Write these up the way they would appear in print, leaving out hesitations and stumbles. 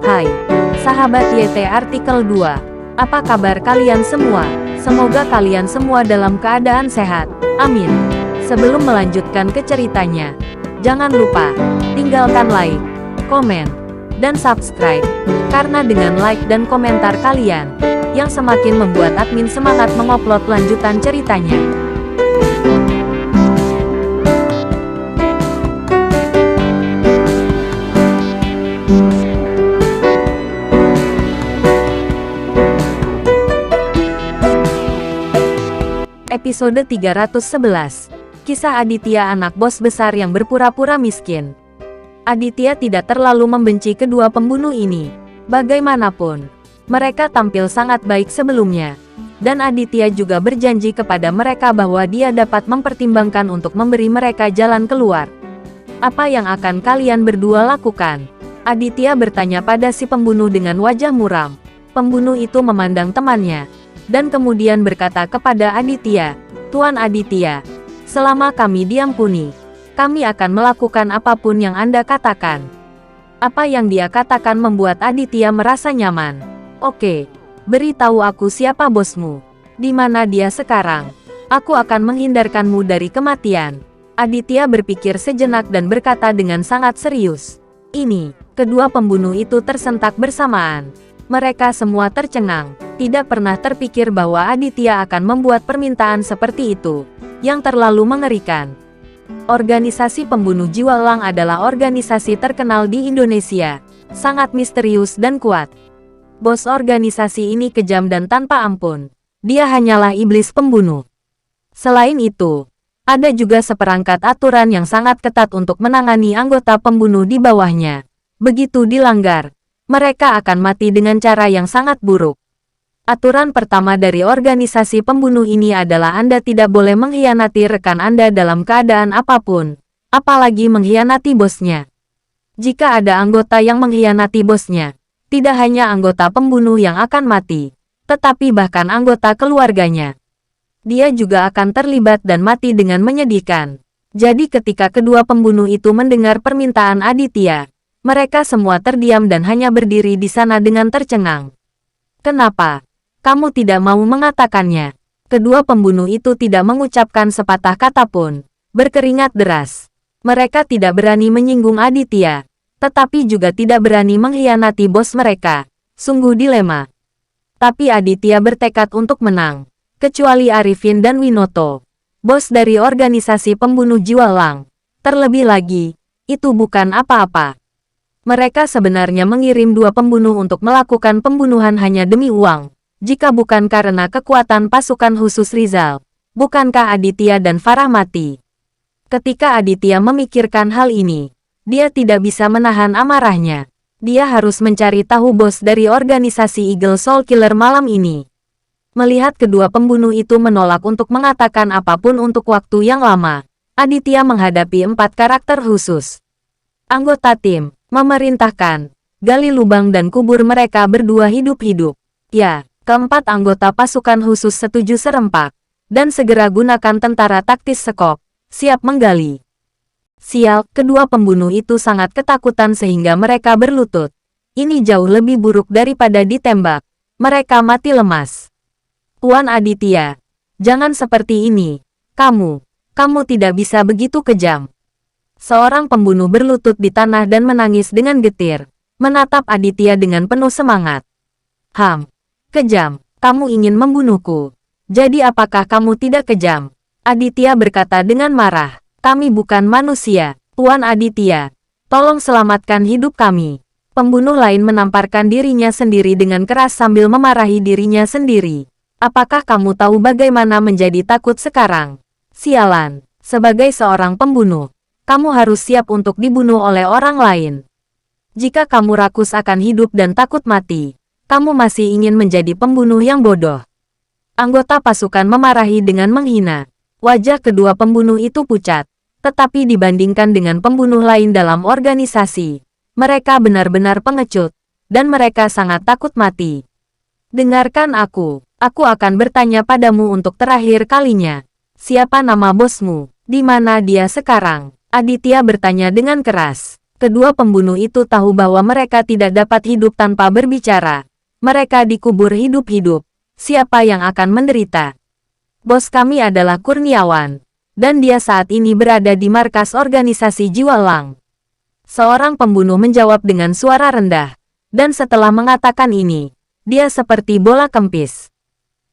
Hai, sahabat YT Artikel 2. Apa kabar kalian semua? Semoga kalian semua dalam keadaan sehat. Amin. Sebelum melanjutkan ke ceritanya, jangan lupa tinggalkan like, komen, dan subscribe. Karena dengan like dan komentar kalian, yang semakin membuat admin semangat mengupload lanjutan ceritanya. Episode 311. Kisah Aditya, anak bos besar yang berpura-pura miskin. Aditya tidak terlalu membenci kedua pembunuh ini. Bagaimanapun, mereka tampil sangat baik sebelumnya. Dan Aditya juga berjanji kepada mereka bahwa dia dapat mempertimbangkan untuk memberi mereka jalan keluar. Apa yang akan kalian berdua lakukan? Aditya bertanya pada si pembunuh dengan wajah muram. Pembunuh itu memandang temannya dan kemudian berkata kepada Aditya, "Tuan Aditya, selama kami diam kuni, kami akan melakukan apapun yang Anda katakan." Apa yang dia katakan membuat Aditya merasa nyaman. "Oke, beritahu aku siapa bosmu. Di mana dia sekarang? Aku akan menghindarkanmu dari kematian." Aditya berpikir sejenak dan berkata dengan sangat serius. Kedua pembunuh itu tersentak bersamaan. Mereka semua tercengang. Tidak pernah terpikir bahwa Aditya akan membuat permintaan seperti itu, yang terlalu mengerikan. Organisasi pembunuh jiwa Lang adalah organisasi terkenal di Indonesia, sangat misterius dan kuat. Bos organisasi ini kejam dan tanpa ampun. Dia hanyalah iblis pembunuh. Selain itu, ada juga seperangkat aturan yang sangat ketat untuk menangani anggota pembunuh di bawahnya. Begitu dilanggar, mereka akan mati dengan cara yang sangat buruk. Aturan pertama dari organisasi pembunuh ini adalah Anda tidak boleh mengkhianati rekan Anda dalam keadaan apapun, apalagi mengkhianati bosnya. Jika ada anggota yang mengkhianati bosnya, tidak hanya anggota pembunuh yang akan mati, tetapi bahkan anggota keluarganya. Dia juga akan terlibat dan mati dengan menyedihkan. Jadi ketika kedua pembunuh itu mendengar permintaan Aditya, mereka semua terdiam dan hanya berdiri di sana dengan tercengang. "Kenapa kamu tidak mau mengatakannya?" Kedua pembunuh itu tidak mengucapkan sepatah kata pun, berkeringat deras. Mereka tidak berani menyinggung Aditya, tetapi juga tidak berani mengkhianati bos mereka. Sungguh dilema. Tapi Aditya bertekad untuk menang. Kecuali Arifin dan Winoto, bos dari organisasi pembunuh jiwa Lang. Terlebih lagi, itu bukan apa-apa. Mereka sebenarnya mengirim dua pembunuh untuk melakukan pembunuhan hanya demi uang. Jika bukan karena kekuatan pasukan khusus Rizal, bukankah Aditya dan Farah mati? Ketika Aditya memikirkan hal ini, dia tidak bisa menahan amarahnya. Dia harus mencari tahu bos dari organisasi Eagle Soul Killer malam ini. Melihat kedua pembunuh itu menolak untuk mengatakan apapun untuk waktu yang lama, Aditya menghadapi 4 karakter khusus. Anggota tim memerintahkan, gali lubang dan kubur mereka berdua hidup-hidup. Ya. Keempat anggota pasukan khusus setuju serempak, dan segera gunakan tentara taktis sekop, siap menggali. Sial, kedua pembunuh itu sangat ketakutan sehingga mereka berlutut. Ini jauh lebih buruk daripada ditembak. Mereka mati lemas. "Tuan Aditya, jangan seperti ini. Kamu tidak bisa begitu kejam." Seorang pembunuh berlutut di tanah dan menangis dengan getir, menatap Aditya dengan penuh semangat. Kejam, kamu ingin membunuhku. Jadi apakah kamu tidak kejam?" Aditya berkata dengan marah. "Kami bukan manusia, Tuan Aditya. Tolong selamatkan hidup kami." Pembunuh lain menamparkan dirinya sendiri dengan keras sambil memarahi dirinya sendiri. "Apakah kamu tahu bagaimana menjadi takut sekarang? Sialan, sebagai seorang pembunuh, kamu harus siap untuk dibunuh oleh orang lain. Jika kamu rakus akan hidup dan takut mati, kamu masih ingin menjadi pembunuh yang bodoh." Anggota pasukan memarahi dengan menghina. Wajah kedua pembunuh itu pucat. Tetapi dibandingkan dengan pembunuh lain dalam organisasi, mereka benar-benar pengecut, dan mereka sangat takut mati. "Dengarkan aku akan bertanya padamu untuk terakhir kalinya. Siapa nama bosmu? Di mana dia sekarang?" Aditya bertanya dengan keras. Kedua pembunuh itu tahu bahwa mereka tidak dapat hidup tanpa berbicara. Mereka dikubur hidup-hidup. Siapa yang akan menderita? Bos kami adalah Kurniawan. Dan dia saat ini berada di markas organisasi Jiwa Lang. Seorang pembunuh menjawab dengan suara rendah. Dan setelah mengatakan ini, dia seperti bola kempis.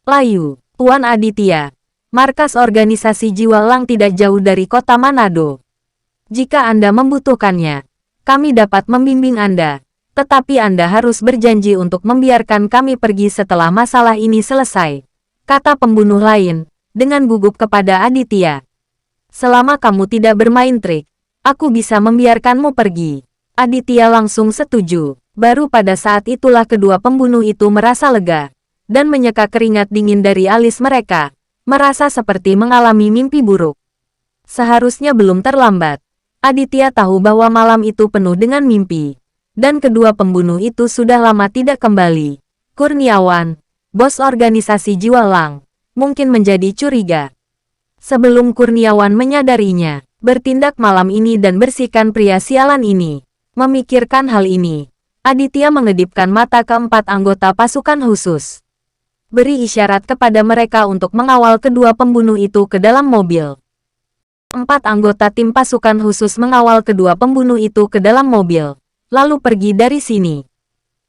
Layu, Tuan Aditya. Markas organisasi Jiwa Lang tidak jauh dari kota Manado. Jika Anda membutuhkannya, kami dapat membimbing Anda. Tetapi Anda harus berjanji untuk membiarkan kami pergi setelah masalah ini selesai. Kata pembunuh lain, dengan gugup kepada Aditya. Selama kamu tidak bermain trik, aku bisa membiarkanmu pergi. Aditya langsung setuju. Baru pada saat itulah kedua pembunuh itu merasa lega. Dan menyeka keringat dingin dari alis mereka. Merasa seperti mengalami mimpi buruk. Seharusnya belum terlambat. Aditya tahu bahwa malam itu penuh dengan mimpi. Dan kedua pembunuh itu sudah lama tidak kembali. Kurniawan, bos organisasi Jiwa Lang, mungkin menjadi curiga. Sebelum Kurniawan menyadarinya, bertindak malam ini dan bersihkan pria sialan ini. Memikirkan hal ini, Aditya mengedipkan mata keempat anggota pasukan khusus. Beri isyarat kepada mereka untuk mengawal kedua pembunuh itu ke dalam mobil. 4 anggota tim pasukan khusus mengawal kedua pembunuh itu ke dalam mobil, lalu pergi dari sini.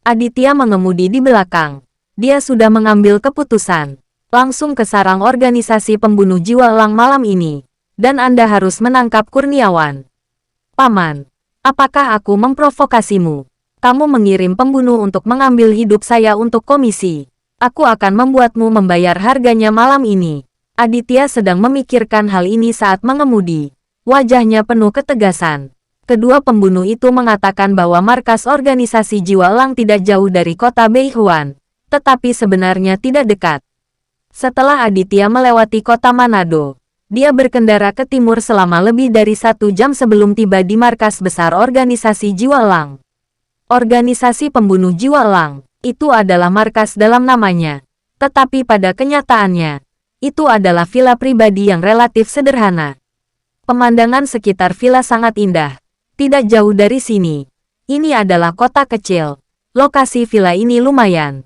Aditya mengemudi di belakang. Dia sudah mengambil keputusan. Langsung ke sarang organisasi pembunuh Jiwa Lang malam ini. Dan Anda harus menangkap Kurniawan. Paman, apakah aku memprovokasimu? Kamu mengirim pembunuh untuk mengambil hidup saya untuk komisi. Aku akan membuatmu membayar harganya malam ini. Aditya sedang memikirkan hal ini saat mengemudi. Wajahnya penuh ketegasan. Kedua pembunuh itu mengatakan bahwa markas organisasi Jiwa Lang tidak jauh dari kota Beihuan. Tetapi sebenarnya tidak dekat. Setelah Aditya melewati kota Manado, dia berkendara ke timur selama lebih dari 1 jam sebelum tiba di markas besar organisasi Jiwa Lang. Organisasi pembunuh Jiwa Lang, itu adalah markas dalam namanya. Tetapi pada kenyataannya, itu adalah villa pribadi yang relatif sederhana. Pemandangan sekitar villa sangat indah. Tidak jauh dari sini. Ini adalah kota kecil. Lokasi villa ini lumayan.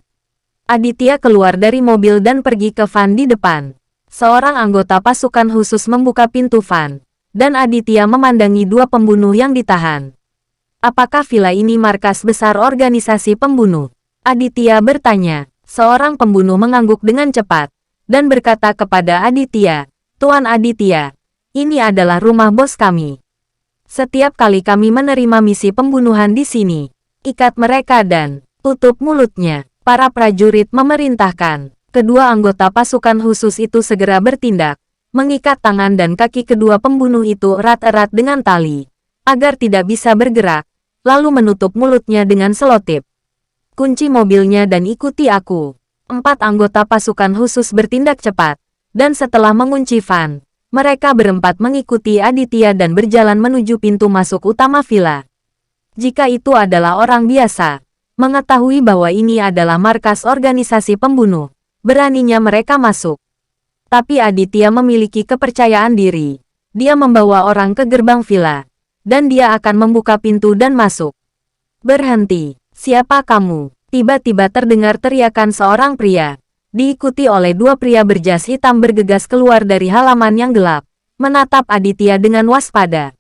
Aditya keluar dari mobil dan pergi ke van di depan. Seorang anggota pasukan khusus membuka pintu van, dan Aditya memandangi 2 pembunuh yang ditahan. Apakah villa ini markas besar organisasi pembunuh? Aditya bertanya. Seorang pembunuh mengangguk dengan cepat, dan berkata kepada Aditya, Tuan Aditya, ini adalah rumah bos kami. Setiap kali kami menerima misi pembunuhan di sini, ikat mereka dan tutup mulutnya. Para prajurit memerintahkan. Kedua anggota pasukan khusus itu segera bertindak, mengikat tangan dan kaki kedua pembunuh itu erat-erat dengan tali, agar tidak bisa bergerak, lalu menutup mulutnya dengan selotip. Kunci mobilnya dan ikuti aku. 4 anggota pasukan khusus bertindak cepat, dan setelah mengunci van, mereka berempat mengikuti Aditya dan berjalan menuju pintu masuk utama villa. Jika itu adalah orang biasa, mengetahui bahwa ini adalah markas organisasi pembunuh, beraninya mereka masuk. Tapi Aditya memiliki kepercayaan diri. Dia membawa orang ke gerbang villa, dan dia akan membuka pintu dan masuk. Berhenti, siapa kamu? Tiba-tiba terdengar teriakan seorang pria, diikuti oleh 2 pria berjas hitam bergegas keluar dari halaman yang gelap, menatap Aditya dengan waspada.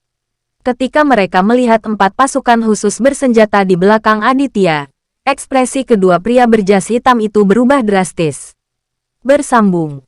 Ketika mereka melihat 4 pasukan khusus bersenjata di belakang Aditya, ekspresi kedua pria berjas hitam itu berubah drastis. Bersambung.